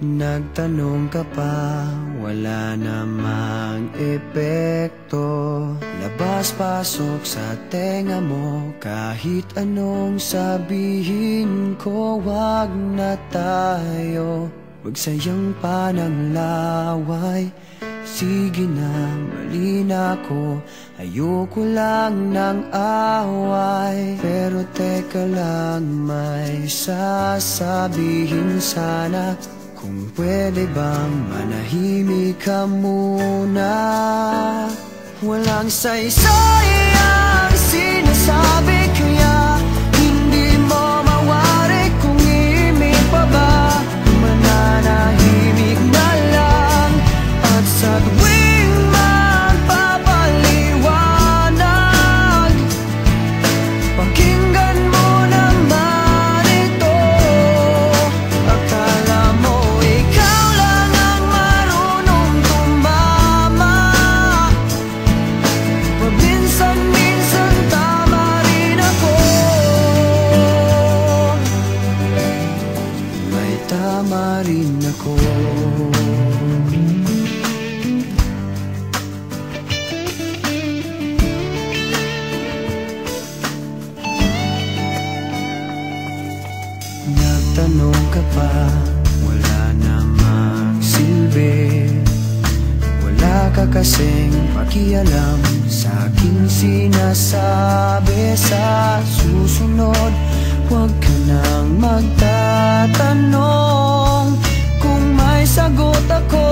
Nagtanong ka pa, wala namang epekto. Labas-pasok sa tenga mo, kahit anong sabihin ko, wag na tayo magsayang pa ng laway. Sige na, mali na ako, ayoko lang ng away. Pero teka lang, may sasabihin sana. Kung pwede bang manahimik ka muna? Walang saysay ang sinasabi, kaya hindi mo mawari kung imig pa ba. Mananahimik na lang at sa tuwing magpapaliwanag, pakinggan mo naman ito. Akala mo ikaw lang ang marunong tumama, paminsan-minsan tama rin ako. May tama rin ako. Nagtanong ka pa, wala namang silbi. Wala ka kasing pakialam sa aking sinasabi. Sa susunod, huwag ka nang magtatanong. Kung may sagot ako,